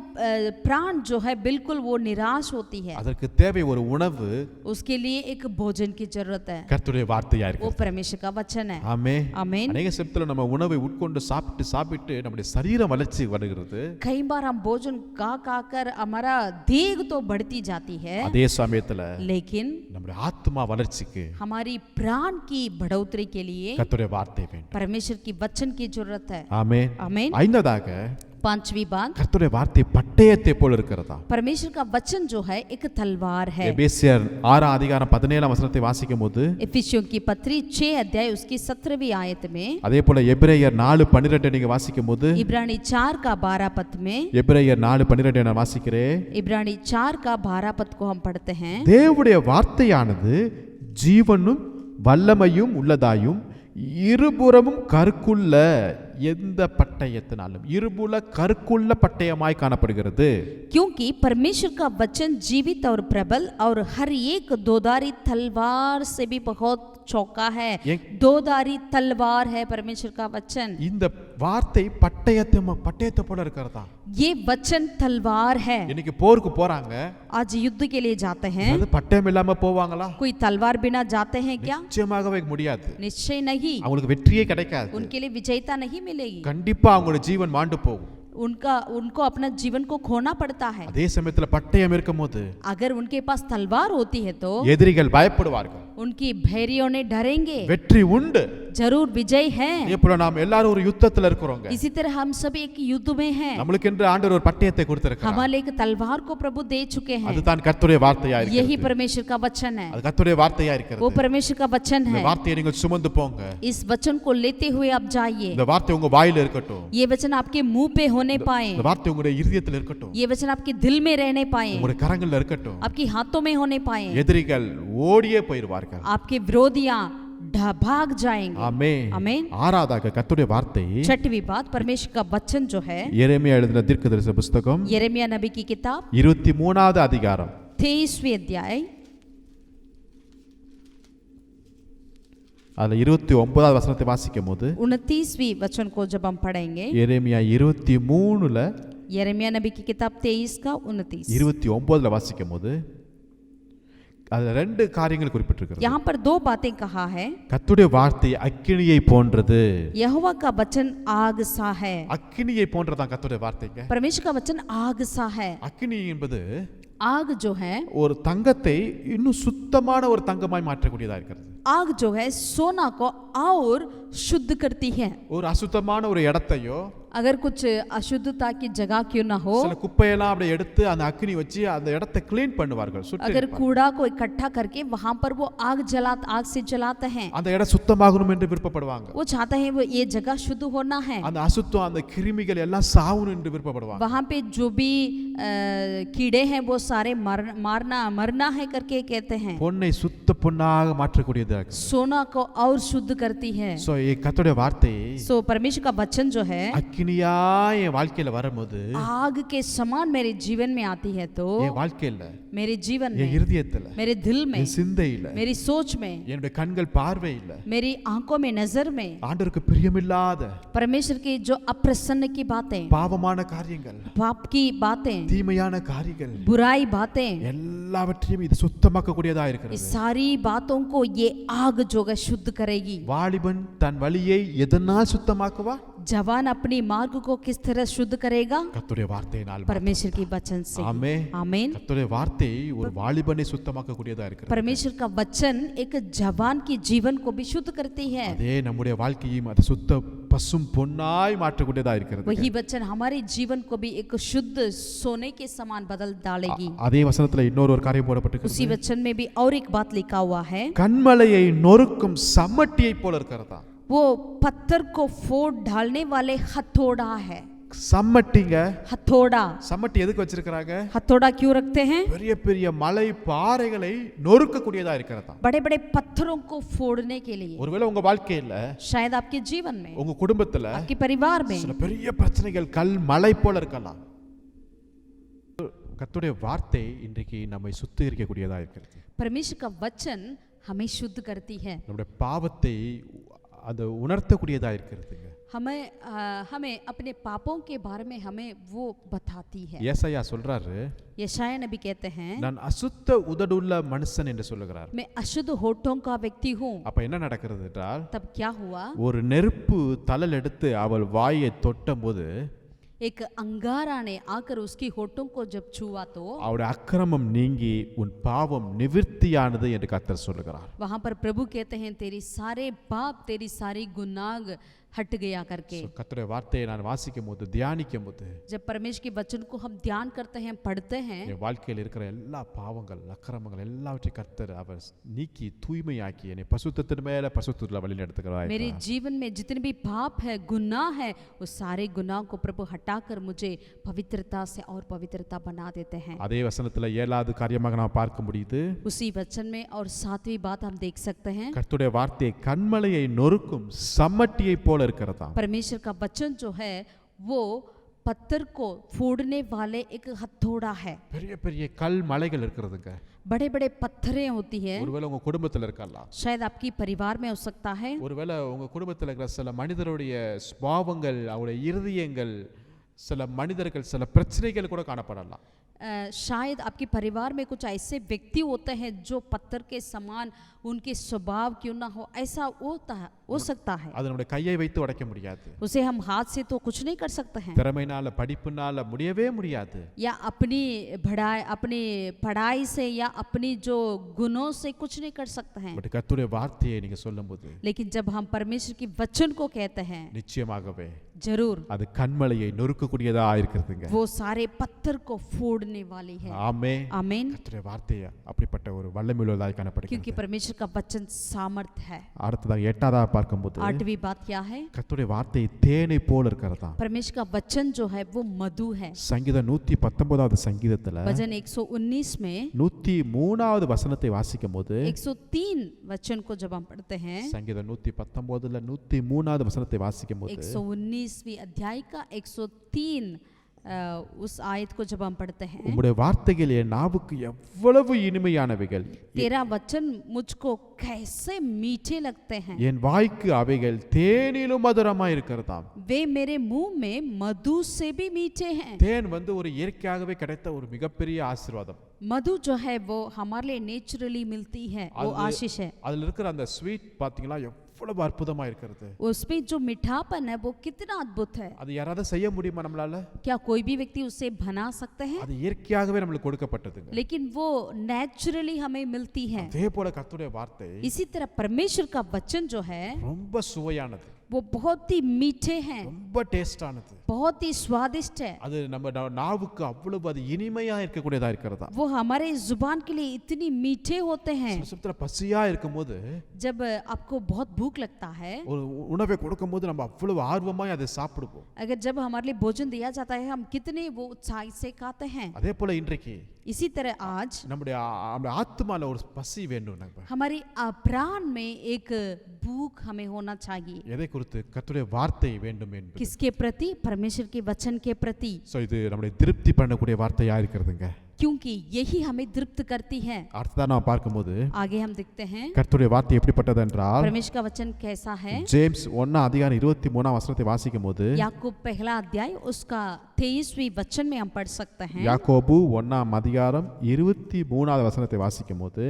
प्राण जो है बिल्कुल वो निराश होती है। அதற்கு தேவை ஒரு உணவு, उसके लिए एक भोजन की जरूरत है, கர்த்தருடைய வார்த்தையா वो இருக்கு. परमेश्वर का वचन है। ஆமென். आमीन। அநேக சமயத்துல நம்ம உணவை உட்கொண்டு சாப்பிட்டு நம்முடைய சரீரம் வளர்ச்சி வருகிறது. कई बार हम भोजन खा कर हमारा देह तो बढ़ती जाती है, அதே சமயத்துல लेकिन நம்முடைய ஆத்துமா வளர்ச்சிக்கு हमारी प्राण की बढ़ोतरी के लिए கர்த்தருடைய வார்த்தை வேண்டும். परमेश्वर की वचन की जरूरत है। ஆமென். आमीन। ஐந்தாவதாக पांचवी बात, கர்த்தருடைய வார்த்தை பட்டயத்தை போல இருக்கிறதா. परमेश्वर का वचन जो है एक तलवार है। எபேசியர் 6ஆம் அதிகாரம் 17ஆம் வசனத்தை வாசிக்கும்போது, इफिसियों की पत्री 6 अध्याय उसकी 17वीं आयत में, அதே போல எபிரேயர் 4:12 நீங்க வாசிக்கும்போது, इब्रानी 4 का 12 पद में, எபிரேயர் 4:12 நான் வாசிக்கிறேன். इब्रानी 4 का 12 पद को हम पढ़ते हैं। தேவனுடைய வார்த்தையானது ஜீவனும் வல்லமையும் உள்ளதாயும் இருபுறமும் கருக்குள்ள எந்த பட்டயத்தினாலும் இருபுல கருக்குள்ள பட்டயமாய் காணப்படுகிறது. क्योंकि परमेश्वर का वचन जीवित और प्रबल और हर एक दोधारी तलवार से भी बहुत चौका है। दोधारी तलवार है परमेश्वर का वचन। இந்த வார்த்தை பட்டயத்தை போல இருக்கிறதா. ये वचन तलवार है। இன்னைக்கு போருக்கு போறாங்க, आज युद्ध के लिए जाते हैं, அது பட்டயம் இல்லாம போவாங்களா? कोई तलवार बिना जाते हैं क्या? நிச்சயமாகவே முடியாது. निश्चय नहीं। அவங்களுக்கு வெற்றியே கிடைக்காது. उनके लिए विजयता नहीं मिलेगी। கண்டிப்பா அவங்களோட ஜீவன் மாண்டு போகும். उनको अपना जीवन को खोना पड़ता है। அதே சமயத்துல பட்டயம் இருக்கும்போது अगर उनके पास तलवार होती है तो எதிரிகள் பயப்படுவார்கள், उनकी भैरियों ने डरेंगे। வெற்றி உண்டு. जरूर विजय है। இப்போ நாம் எல்லாரும் ஒரு யுத்தத்துல இருக்கிறோங்க. इसी तरह हम सब एक युद्ध में हैं। நம்மளுக்கு என்று ஆண்டவர் ஒரு பட்டயத்தை கொடுத்திருக்கிறார். हमारे एक तलवार को प्रभु दे चुके हैं। அதுதான் கர்த்தருடைய வார்த்தையா यही இருக்கிறது. परमेश्वर का वचन है। அது கர்த்தருடைய வார்த்தையா वो இருக்கிறது. परमेश्वर का वचन இந்த है। வார்த்தையை நீங்கள் சுமந்து போங்க. इस वचन को लेते हुए आप जाइए। இந்த வார்த்தை உங்க வாயில இருக்கட்டும். ये वचन आपके मुंह पे होने पाए, இந்த வார்த்தை உங்களுடைய இருதயத்தில் இருக்கட்டும். ये वचन आपके दिल में रहने पाए, உங்களுடைய கரங்கள்ல இருக்கட்டும். आपकी हाथों में होने पाए। எதிரிகள் ஓடியே போயிடுவார்கள். आपके विरोधियां भाग जाएंगे। ஆமென். आमीन। ஆறாவதாக கர்த்தருடைய வார்த்தை छठवीं बात, परमेश्वर का वचन जो है, எரேமியா எழுதின தீர்க்கதரிசன புத்தகம் यिर्मयाह नबी की किताब 23வது அதிகாரம் 23वें अध्याय, அதுல 29வது வசனத்தை வாசிக்கும்போது, 29वीं वचन को जब हम पढ़ेंगे, எரேமியா 23ல यिर्मयाह नबी की किताब 23 का 29, 29ல வாசிக்கும்போது அதுல ரெண்டு காரியங்கள் குறிப்பிட்டிருக்கிறது. यहाँ पर दो बातें कहा है। கர்த்தருடைய வார்த்தை அக்கினியை போன்றது. यहोवा का वचन आग सा है। அக்கினியை போன்றதான் கர்த்தருடைய வார்த்தைங்க. परमेश्वर का वचन आग सा है। அக்கினி என்பது आग जो है, ஒரு தங்கத்தை இன்னும் சுத்தமான ஒரு தங்கமாய் மாற்றக்கூடியதா இருக்கிறது. आग जो है सोना को और शुद्ध करती है। ஒரு அசுத்தமான ஒரு இடத்தையோ अगर कुछ अशुद्धता की जगह क्यों ना हो, சில குப்பையெல்லாம் அப்படியே எடுத்து அந்த அக்கினி வச்சு அந்த இடத்தை க்ளீன் பண்ணுவார்கள், अगर சுற்றி कूड़ा को इकट्ठा करके वहां पर वो आग से जलाते हैं। அந்த இடம் சுத்தமாகணும் என்று விருப்பப்படுவாங்க. वो चाहते हैं वो ये जगह शुद्ध होना है। அந்த அசுத்தம், அந்த கிருமிகள் எல்லாம் சாவணும் என்று விருப்பப்படுவாங்க. वहां पे जो भी कीड़े हैं वो सारे मरना है करके कहते हैं। பொன்னை சுத்த பொன்னாக மாற்றக்கூடியதாக இருக்கு. सोना को और शुद्ध करती है। சோ கர்த்தருடைய வார்த்தை सो परमेश्वर का वचन जो है அக்கினியா என் வாழ்க்கையில வரும்போது आग के समान मेरे जीवन में आती है तो என் வாழ்க்கையில मेरे जीवन என் में, இருதயத்துல मेरे दिल में, என் சிந்தையில मेरी सोच में, என்னுடைய கண்கள் பார்வையில मेरी आंखों में, नजर में ஆண்டவருக்கு பிரியமில்லாத परमेश्वर की जो अप्रसन्न की बातें, பாவமான காரியங்கள் पाप की बातें, தீமையான காரியங்கள் बुराई बातें, எல்லாவற்றையும் இது சுத்தமாக்க கூடியதா इस இருக்கிறது. सारी बातों को ये आग जो है शुद्ध करेगी। வாலிபன் தன் வழியை எதனால் சுத்தமாக்குவா? जवान अपनी मार्ग को किस तरह शुद्ध करेगा? கர்த்தருடைய வார்த்தையினால். परमेश्वर की वचन से। ஆமென். आमीन। கர்த்தருடைய வார்த்தை ஒரு வாலிபனை சுத்தமாக்க கூடியதா இருக்கிறது. परमेश्वर का वचन एक जवान की जीवन को भी शुद्ध करती है। அதே நம்முடைய வாழ்க்கையும் அது சுத்த பசும் பொன்னாய் மாற்றக்கூடியதா இருக்கிறது. वही वचन हमारे जीवन को भी एक शुद्ध सोने के समान बदल डालेगी। அதே வசனத்துல இன்னொரு காரியம் போடப்பட்டிருக்கிறது. उसी वचन में भी और एक बात लिखा हुआ है, கன்மலையை நொறுக்கும் சம்மட்டியை போல இருக்கிறதா. वो पत्थर को फोड़ डालने वाले हथौड़ा है। சம்மட்டிங்க. हथौड़ा, சம்மட்டி எதுக்கு வச்சிருக்காங்க? हथौड़ा क्यों रखते हैं? பெரிய பெரிய மலை பாறைகளை நொறுக்க கூடியதா இருக்கிறதா. बड़े बड़े पत्थरों को फोड़ने के लिए। ஒருவேளை உங்க வாழ்க்கையில, शायद आपके जीवन में, உங்க குடும்பத்துல आपके परिवार में சில பெரிய பிரச்சனைகள் கல் மலை போல இருக்கலாம். கர்த்தருடைய வார்த்தை இன்றைக்கு நம்மை சுத்திகரிக்க கூடியதா இருக்கிறது. परमेश्वर का वचन हमें शुद्ध करती है। நம்முடைய பாவத்தை அது உணர்த்தக்கூடியதா இருக்கிறதுங்க. हमें अपने पापों के बारे में हमें वो बताती है। ஏசாயா சொல்றாரு, यशायाह नबी कहते हैं, நான் அசுத்த உதடுள்ள மனுஷன் என்று சொல்லுகிறார். मैं अशुद्ध होठों का व्यक्ति हूँ। அப்ப என்ன நடக்கிறது என்றால், तब क्या हुआ? ஒரு நெருப்பு தழல் எடுத்து அவள் வாயை தொட்டபோது एक अंगारा ने आकर उसकी होठों को जब छुआ तो அவருடைய அக்கிரமம் நீங்கி உன் பாவம் நிவிர்த்தியானது என்று கர்த்தர் சொல்லுகிறார். वहां पर प्रभु कहते हैं, तेरी सारे पाप, तेरी सारी गुनाह हट गया करके। கர்த்தருடைய வார்த்தையை நான் வாசிக்கும் போது, தியானிக்கும் போது, जब परमेश्वर के वचन को हम ध्यान करते हैं, पढ़ते हैं, என் வாழ்க்கையில் இருக்கிற எல்லா பாவங்கள் அக்கிரமங்கள் எல்லாவற்றையும் கர்த்தர் அவர் நீக்கி தூய்மையாக்கி என்னை பசுத்தத்தின் மேல பசுத்தத்துல வழி நடத்துகிறார். मेरे जीवन में जितने भी पाप है, गुनाह है, वो सारे गुनाह को प्रभु हटाकर मुझे पवित्रता से और पवित्रता बना देते हैं। அதே வசனத்துல ஏழாவது காரியமாக நாம் பார்க்க முடியுது. उसी वचन में और सातवीं बात हम देख सकते हैं, கர்த்தருடைய வார்த்தை கன்மலையை நொறுக்கும் சம்மட்டியை போல இருக்கிறதா. परमेश्वर का वचन जो है वो पत्थर को फोड़ने वाले एक हथौड़ा है। பெரிய பெரிய கல் மலைகள் இருக்கிறதுங்க. बड़े बड़े पत्थरें होती है। ஒருவேளை உங்க குடும்பத்துல இருக்கலாம், शायद आपकी परिवार में हो सकता है, ஒருவேளை உங்க குடும்பத்துல இருக்கிற சில மனிதருடைய சுபாவங்கள், அவருடைய இருதயங்கள், சில மனிதர்கள் சில பிரச்சனைகள் கூட காணப்படலாம். शायद आपके परिवार में कुछ ऐसे व्यक्ति होते हैं जो पत्थर के समान उनके स्वभाव क्यों ना हो, ऐसा हो सकता है। அது நம்முடைய கையை வைத்து உடைக்க முடியாது. उसे हम हाथ से तो कुछ नहीं कर सकते हैं, திறமையினால படிப்புனால முடியவே முடியாது. या अपनी पढ़ाई से या अपनी जो गुणों से कुछ नहीं कर सकते हैं। பட் கர்த்தருடைய வார்த்தையை நீங்க சொல்லும்போது, लेकिन जब हम परमेश्वर की वचन को कहते हैं, நிச்சயமாகவே जरूर அது கன்மலையை நொறுக்கக்கூடியதா இருக்கிறதுங்க. वो सारे पत्थर को फोड़ने वाली है। ஆமென். आमीन। கர்த்தருடைய வார்த்தை அப்படிப்பட்ட ஒரு வல்லமையுள்ளதாய் क्योंकि காணப்படுகிறது. परमेश्वर का वचन सामर्थ है। அடுத்ததாக எட்டாவதாக பார்க்கும்போது, आठवीं बात क्या है? கர்த்தருடைய வார்த்தை தேனை போல இருக்கிறதா. परमेश्वर का वचन जो है वो मधु है। சங்கீதம் 119வது சங்கீதத்துல भजन 119 में 103வது வசனத்தை வாசிக்கும் போது, 103 वचन को जब हम पढ़ते हैं, சங்கீதம் 119ல 103வது வசனத்தை வாசிக்கும் போது, 119वीं अध्याय का 103 उस आयत को जब हम पढ़ते हैं, உம்முடைய வார்த்தைகள் என் நாவுக்கு எவ்வளவு இனிமையானவைகள், तेरा वचन मुझको कैसे मीठे लगते हैं, என் வாய்க்கு அவைகள் தேனிலும் மதுரமா இருக்கிறதாம். वे मेरे मुंह में मधु से भी मीठे हैं। தேன் ஒரு இயற்கையாகவே கிடைத்த ஒரு மிகப்பெரிய ஆசீர்வாதம். मधु जो है वो हमारे लिए नेचुरली मिलती है, वो आशीष है। அதுல இருக்கிற அந்த ஸ்வீட் பாத்தீங்களா எவ்வளவு அற்புதமா இருக்கிறது. उसमें जो मीठापन है वो कितना अद्भुत है। அது யாராவது செய்ய முடியுமா நம்மளால? क्या कोई भी व्यक्ति उसे बना सकते हैं? அது இயற்கையாகவே நமக்கு கொடுக்கப்பட்டதுங்க. लेकिन वो नेचुरली हमें मिलती है। அதே போல கர்த்தருடைய வார்த்தை इसी तरह परमेश्वर का वचन जो है ரொம்ப சுவையானது, वो बहुत ही मीठे हैं, ரொம்ப ரொம்ப டேஸ்டானது. बहुत ही स्वादिष्ट है। அது நம்ம நாவுக்கு அவ்வளவு அது இனிமையா இருக்கக்கூடியதா இருக்கிறதா. वो हमारे जुबान के लिए इतनी मीठे होते हैं। சில சமயத்துல பசியா இருக்கும்போது जब आपको बहुत भूख लगता है, ஒரு உணவை கொடுக்கும்போது நம்ம அவ்வளவு ஆர்வமாய் அதை சாப்பிடுவோம். अगर जब हमारे लिए भोजन दिया जाता है हम कितने वो उत्साह से खाते हैं। அதே போல இன்றைக்கு इसी तरह आज நம்முடைய ஆத்மால ஒரு பசி வேண்டும். நம்ம हमारी प्राण में एक भूख हमें होना चाहिए। எதை குறித்து? கர்த்தருடைய வார்த்தை வேண்டும் என்பது. किसके प्रति? परमेश्वर के वचन के प्रति। சோ இது நம்மளை திருப்தி பண்ணக்கூடிய வார்த்தையா இருக்கிறதுங்க. क्योंकि यही हमें तृप्त करती है। அடுத்ததா நாம் பார்க்கும்போது आगे हम देखते हैं கர்த்தருடைய வார்த்தை எப்படிப்பட்டது என்றால், परमेश्वर का वचन कैसा है। ஜேம்ஸ் 1:23 வசனத்தை வாசிக்கும்போது, याकूब पहला अध्याय उसका 23वीं वचन में हम पढ़ सकते हैं। யாக்கோபு 1:23 வசனத்தை வாசிக்கும்போது,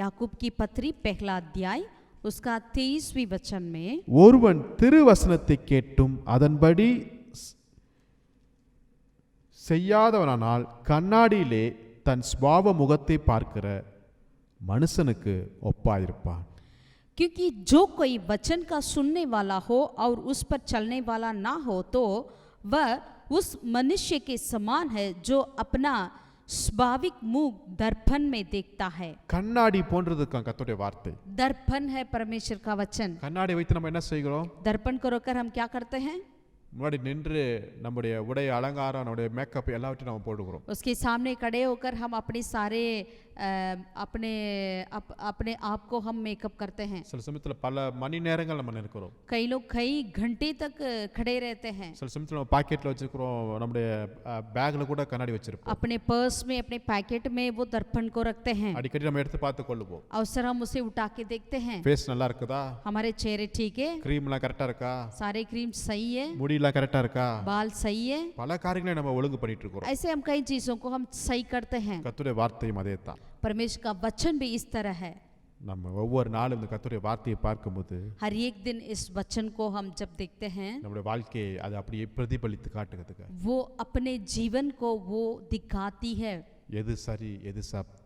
याकूब की पत्री पहला अध्याय उसका 23वीं वचन में, ஒருவன் திருவசனத்தை கேட்டும் அதன்படி செய்யாதவனானால் கண்ணாடியிலே தன் சுபாவ முகத்தை பார்க்கிற மனுஷனுக்கு ஒப்பாயிருப்பான். क्योंकि जो कोई वचन का सुनने वाला हो और उस पर चलने वाला ना हो तो वह उस मनुष्य के समान है जो अपना स्वाभाविक मुंह दर्पण में देखता है। கண்ணாடி போன்றது கர்த்தருடைய வார்த்தை. दर्पण है परमेश्वर का वचन। கண்ணாடி வைத்து நம்ம என்ன செய்கிறோம்? दर्पण को रोककर हम क्या करते हैं? முன்னாடி நின்று நம்முடைய உடை அலங்காரம், நம்முடைய மேக்கப் எல்லாவற்றையும் நம்ம போட்டுக்கிறோம். उसके सामने खड़े होकर हम अपने सारे अपने आप को हम मेकअप करते हैं। சில சமயத்துல பல மணி நேரங்கள் நம்ம நிற்கிறோம். कई लोग कई घंटे तक खड़े रहते हैं। சில சமயத்துல நம்ம பாக்கெட்ல வச்சிருக்கிறோம், நம்முடைய பேக்ல கூட கண்ணாடி வச்சிருப்போம். अपने पर्स में, अपने पैकेट में वो दर्पण को रखते हैं। அடிக்கடி நம்ம எடுத்து பார்த்து கொள்ளுவோம். अवसर हम उसे उठा के देखते हैं। ஃபேஸ் நல்லா இருக்குதா? हमारे चेहरे ठीक है? க்ரீம் எல்லாம் கரெக்டா இருக்கா? सारे क्रीम सही है? முடி எல்லாம் கரெக்டா இருக்கா? बाल सही है? பல காரியங்களை நம்ம ஒழுங்கு பண்ணிட்டு இருக்கிறோம். ऐसे हम कई चीजों को हम सही करते हैं। கர்த்தருடைய வார்த்தையும் அதே தான். परमेश्वर का वचन भी इस तरह है। நம்ம ஒவ்வொரு நாளும் இந்த கர்த்தருடைய வார்த்தையை பார்க்கும்போது हर एक दिन इस वचन को हम जब देखते हैं, நம்முடைய வாழ்க்கையை அது அப்படியே பிரதிபலித்து காட்டுகிறதுக்கு, वो अपने जीवन को वो दिखाती है। எது சரி எது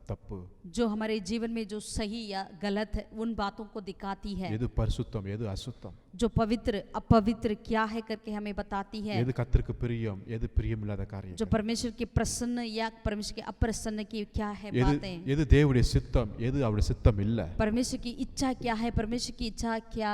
தப்பு, जो हमारे जीवन में जो सही या गलत है उन बातों को दिखाती है। எது பரிசுத்தம் எது அசுத்தம், जो पवित्र अपवित्र क्या है करके हमें बताती है। எது கர்த்தருக்கு பிரியம் எது பிரியமில்லாத காரியம், जो परमेश्वर के प्रसन्न या परमेश्वर के अप्रसन्न की क्या है बातें, எது தேவனுடைய சித்தம் எது அவருடைய சித்தம் இல்ல, परमेश्वर की इच्छा क्या है, परमेश्वर की इच्छा क्या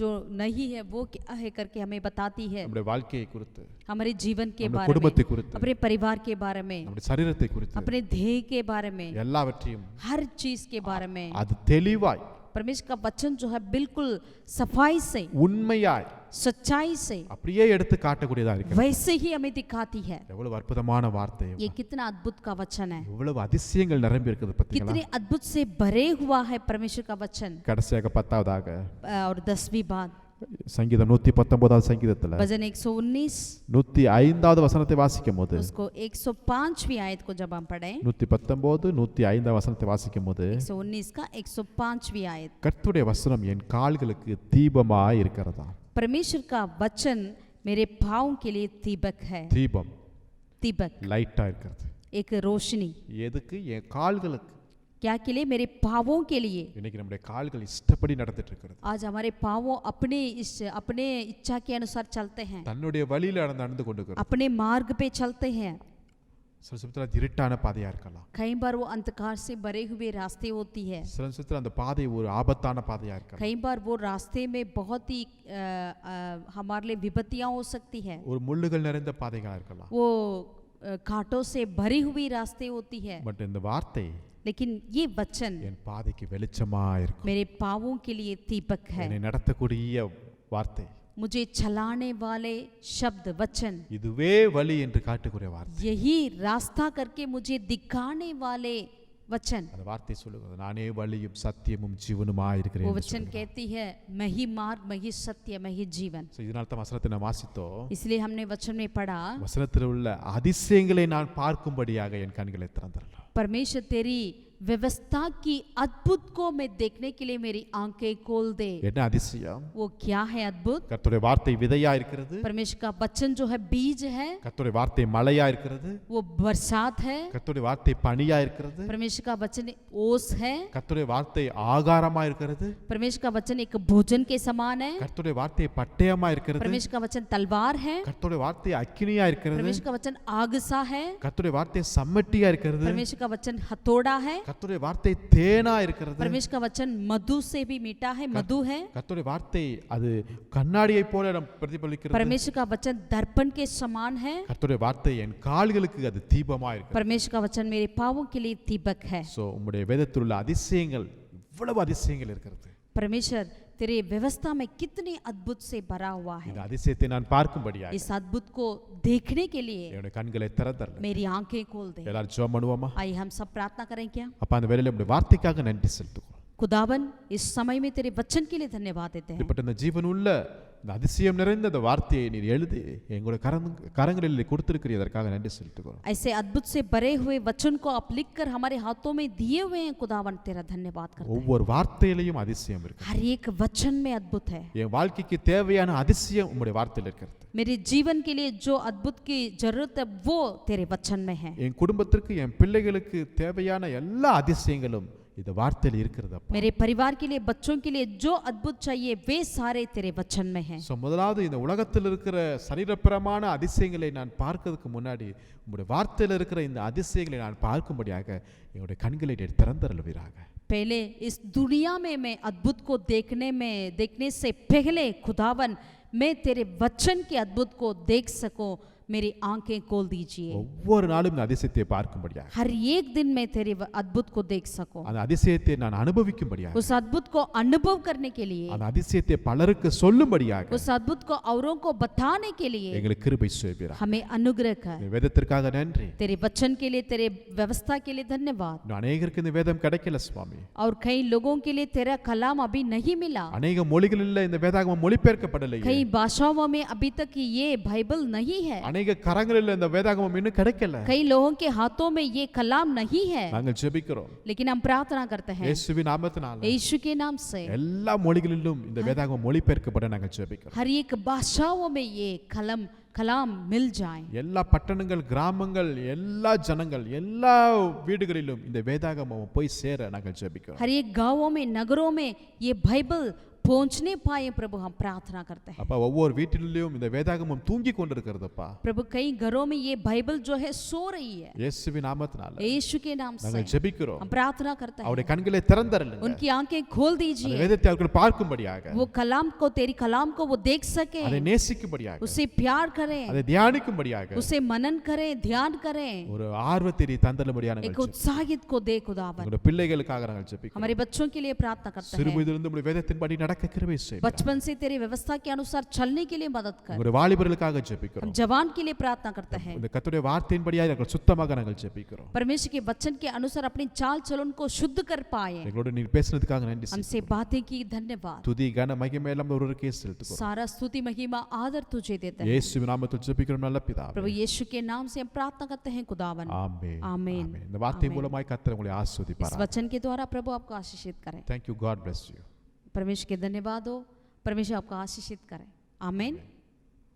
जो नहीं है वो क्या है करके हमें बताती है। நம்முடைய வாழ்க்கையை குறித்து, हमारे जीवन के நம்முடைய बारे में, குடும்பத்தை குறித்து, अपने परिवार के बारे में, நம்முடைய சரீரத்தை குறித்து, अपने देह के बारे में, எல்லாவற்றையும் हर चीज के बारे में அது தெளிவாய் परमेश्वर का वचन जो है बिल्कुल सफाई से, உண்மையாய் सच्चाई से அப்படியே எடுத்து காட்டக்கூடியதா இருக்கு. वैसे ही हमें दिखाती है। எவ்வளவு அற்புதமான வார்த்தை, ये कितना अद्भुत का वचन है, எவ்வளவு அதிசயங்கள் நிரம்பி இருக்குது பாத்தீங்களா? कितने अद्भुत से भरे हुआ है परमेश्वर का वचन। கடைசியாக 10வது और 10वीं बात, சங்கீதம் 119வது சங்கீதத்துல भजन 119 105வது வசனத்தை வாசிக்கும்போது, उसको 105वीं आयत को जब हम पढ़ें, 119 105வது வசனத்தை வாசிக்கும்போது, 119 का 105वीं आयत, கர்த்தருடைய வசனம் என் கால்களுக்கு தீபமாய் இருக்கிறதா. परमेश्वर का वचन मेरे पाँव के लिए दीपक है। தீபம் दीपक லைட்டா இருக்கிறது. एक रोशनी, எதுக்கு? என் கால்களுக்கு. क्या के लिए? मेरे पाँवों के लिए। இன்னைக்கு நம்முடைய கால்கள் இஷ்டப்படி நடந்துட்டு இருக்கிறது. आज हमारे पाँवों अपने इच्छा के अनुसार चलते हैं, தன்னுடைய வழியில நடந்து கொண்டிருக்கிறது. अपने मार्ग पे चलते हैं। சில சமயத்துல அது இருட்டான பாதையா இருக்கலாம், कई बार वो अंधकार से भरे हुए रास्ते होती है, சில சமயத்துல அந்த பாதை ஒரு ஆபத்தான பாதையா இருக்கலாம், कई बार वो रास्ते में बहुत ही हमारे लिए विपत्तियां हो सकती है, ஒரு முள்ளுகள் நிறைந்த பாதைகளா இருக்கலாம். वो कांटों से भरी हुई रास्ते होती है। பட் இந்த வார்த்தை लेकिन ये वचन என் பாதைக்கு வெளிச்சமா இருக்கும். मेरे पाँवों के लिए दीपक है, என்னை நடத்தக்கூடிய வார்த்தை, मुझे चलाने वाले शब्द वचन, இதுவே வழி என்று காட்டக்கூடிய வார்த்தை. यही रास्ता करके मुझे दिखाने वाले वचन। அந்த வார்த்தை சொல்லுகிறது, நானே வழியும் சத்தியமும் ஜீவனுமாய் இருக்கிறேன் वो என்று वचन சொல்லுகிறது. कहती है मैं ही मार्ग, मैं ही सत्य, मैं ही जीवन। So, இதனால தான் வசனத்தை நான் வாசித்தோம். इसलिए हमने वचन में पढ़ा, வசனத்தில் உள்ள அதிசயங்களை நான் பார்க்கும்படியாக என் கண்களை திறந்தரலாம். परमेश्वर तेरी व्यवस्था की अद्भुत को मैं देखने के लिए मेरी आंखें खोल दे। என்ன அதிசயம்! वो क्या है अद्भुत? கர்த்தருடைய வார்த்தை விதையா இருக்கிறது, परमेश्वर का वचन जो है बीज है, கர்த்தருடைய வார்த்தை மழையா இருக்கிறது, वो बरसात है, கர்த்தருடைய வார்த்தை பனியா இருக்கிறது, परमेश्वर का वचन ओस है, கர்த்தருடைய வார்த்தை ஆகாரமா இருக்கிறது, परमेश्वर का वचन एक भोजन के समान है, கர்த்தருடைய வார்த்தை பட்டயமா இருக்கிறது, परमेश्वर का वचन तलवार है, கர்த்தருடைய வார்த்தை அக்கினியா இருக்கிறது, परमेश्वर का वचन आग सा है, கர்த்தருடைய வார்த்தை சம்மட்டியா இருக்கிறது, परमेश्वर का वचन हथौड़ा है, கர்த்தருடைய வார்த்தை தேனா இருக்கிறது, परमेश्वर का वचन मधु से भी मीठा है, मधु है, கர்த்தருடைய வார்த்தை அது கண்ணாடியை போல நம் பிரதிபலிக்கிறது, परमेश्वर का वचन दर्पण के समान है, கர்த்தருடைய வார்த்தை என் கால்களுக்கு அது தீபமா இருக்கிறது. परमेश्वर का वचन मेरे पांवों के लिए दीपक है। சோ உம்முடைய வேதத்தில் உள்ள அதிசயங்கள் இவ்வளவு அதிசயங்கள் இருக்கிறது. परमेश्वर तेरे व्यवस्था में कितने अद्भुत से भरा हुआ है। இந்த அதிசயத்தை நான் பார்க்கும்படியாக इस अद्भुत को देखने के लिए என்னுடைய கண்களை திறந்தருளும். मेरी आंखें खोल दे। எல்லாரும் ஜெபம் பண்ணுவோமா? आइए हम सब प्रार्थना करें क्या? அப்ப அந்த வேளையில உம்முடைய வார்த்தைக்காக நன்றி செலுத்துகிறோம். खुदावन इस समय में तेरे वचन के लिए धन्यवाद देते हैं। இப்படிப்பட்ட இந்த ஜீவனுள்ள இந்த அதிசயம் நிறைந்த இந்த வார்த்தையை நீர் எழுதி எங்களுடைய கரங்களில் கொடுத்திருக்கிறீர், அதற்காக நன்றி செலுத்துகிறோம். ऐसे अद्भुत से भरे हुए वचन को आप लिखकर हमारे हाथों में दिए हुए हैं। खुदावन तेरा धन्यवाद करते हैं। ஒவ்வொரு வார்த்தையிலையும் அதிசயம் இருக்கு. हर एक वचन में अद्भुत है। என் வாழ்க்கைக்கு தேவையான அதிசயம் உம்முடைய வார்த்தையில் இருக்கிறது. मेरे जीवन के लिए जो अद्भुत की जरूरत है वो तेरे वचन में है। என் குடும்பத்திற்கு என் பிள்ளைகளுக்கு தேவையான எல்லா அதிசயங்களும் இந்த வார்த்தையில் இருக்கிறது அப்பா. मेरे परिवार के लिए, बच्चों के लिए जो अद्भुत चाहिए वे सारे तेरे वचन में हैं। சோ முதலாவது இந்த உலகத்தில் இருக்கிற சரீரப்பிரமான அதிசயங்களை நான் பார்க்கிறதுக்கு முன்னாடி உம்முடைய வார்த்தையில் இருக்கிற இந்த அதிசயங்களை நான் பார்க்கும்படியாக என்னுடைய கண்களை நீர் திறந்தருளுவீராக. पहले इस दुनिया में मैं अद्भुत को देखने से पहले खुदावन मैं तेरे वचन के अद्भुत को देख सकूं, मेरी आंखें खोल दीजिए। ஒவ்வொரு நாளும் இந்த அதிசயத்தை பார்க்கும்படியாக, हर एक दिन मैं तेरे अद्भुत को देख सकूं, அந்த அதிசயத்தை நான் அனுபவிக்கும்படியாக, उस अद्भुत को अनुभव करने के लिए, அந்த அதிசயத்தை பலருக்கு சொல்லும்படியாக उस अद्भुत को औरों को बताने के लिए எங்களுக்கு கிருபை செய்வீராக. हमें अनुग्रह कर। இந்த வேதத்திற்காக நன்றி. तेरे वचन के लिए, तेरे व्यवस्था के लिए धन्यवाद। இன்னும் அநேகருக்கு இந்த வேதம் கிடைக்கல சுவாமி. और कई लोगों के लिए तेरा कलाम अभी नहीं मिला। அநேக மொழிகளில் இந்த வேதாகமம் மொழிபெயர்க்கப்படலையே. कई भाषाओं में अभी तक ये बाइबल नहीं है। அநேக கரங்களில் இந்த வேதாகமம் இன்னும் கிடைக்கல. कई लोगों के हाथों में ये कलाम नहीं है। நாங்கள் ஜெபிக்கிறோம் लेकिन हम प्रार्थना करते हैं இயேசுவின் நாமத்தினால यीशु के नाम से எல்லா மொழிகளிலும் இந்த வேதாகமம் மொழிபெயர்க்கப்பட நாங்கள் ஜெபிக்கிறோம். हर एक भाषाओं में ये कलाम मिल जाए। எல்லா பட்டணங்கள், கிராமங்கள், எல்லா ஜனங்கள், எல்லா வீடுகளிலும் இந்த வேதாகமம் போய் சேர நாங்கள் ஜெபிக்கிறோம். हर एक गांवों में, नगरों में ये बाइबल पहुंचने पाए प्रभु, हम प्रार्थना करते हैं। அப்பா ஒவ்வொரு வீட்டிலும் இந்த வேதாகமம் தூங்கி கொண்டிருக்கிறதுப்பா. प्रभु कई घरों में ये बाइबल जो है सो रही है। இயேசுவின் நாமத்தினால यीशु के नाम से நாங்கள் ஜெபிக்கிறோம். हम प्रार्थना करते हैं அவருடைய கண்களை திறந்தருளுங்க. उनकी आंखें खोल அந்த दीजिए, வேதத்தை அவர்கள் பார்க்கும்படியாக, वो कलाम को, तेरी कलाम को वो देख सके, அதை நேசிக்கும்படியாக, उसे प्यार करें, அதை தியானிக்கும்படியாக उसे मनन करें, ध्यान करें, ஒரு ஆர்வத்தை தந்தலும்படியாக एक நாங்கள் उत्साहित को दे खुदावन। உங்களுடைய பிள்ளைகளுக்காக நாங்கள் ஜெபிக்கிறோம். हमारे बच्चों के लिए प्रार्थना करते हैं। சிறுவயதிலிருந்து உங்களுடைய வேதத்தின்படி நடக்க கிருபை செய்யுங்க. बचपन से तेरी व्यवस्था के अनुसार चलने के लिए मदद कर। உங்களுடைய வாலிபர்களுக்காக हम ஜெபிக்கிறோம். जवान के लिए प्रार्थना करते हैं। இந்த கர்த்தருடைய வார்த்தையின்படியாக நாங்கள் சுத்தமாக நாங்கள் ஜெபிக்கிறோம். परमेश्वर के वचन के अनुसार अपनी चाल चलन को शुद्ध कर पाए। எங்களோட நீர் பேசினதுக்காக நன்றி हमसे செலுத்துகிறோம். बातें की, धन्यवाद। துதி கன மகிமை எல்லாம் ஒருவருக்கே செலுத்துகிறோம். सारा स्तुति महिमा आदर तुझे देते हैं இயேசுவின் நாமத்தில் ஜெபிக்கிறோம் நல்ல பிதாவே. प्रभु, यीशु के नाम से हम प्रार्थना करते हैं खुदावन। ஆமென். आमीन। ஆமென். இந்த வார்த்தை आमीन। மூலமாய் கர்த்தர் உங்களை इस ஆசீர்வதிப்பார். वचन के द्वारा प्रभु आपको आशीषित करें। Thank you. God bless you. परमेश्वर के धन्यवाद हो। परमेश्वर आपको आशीषित करें। आमीन।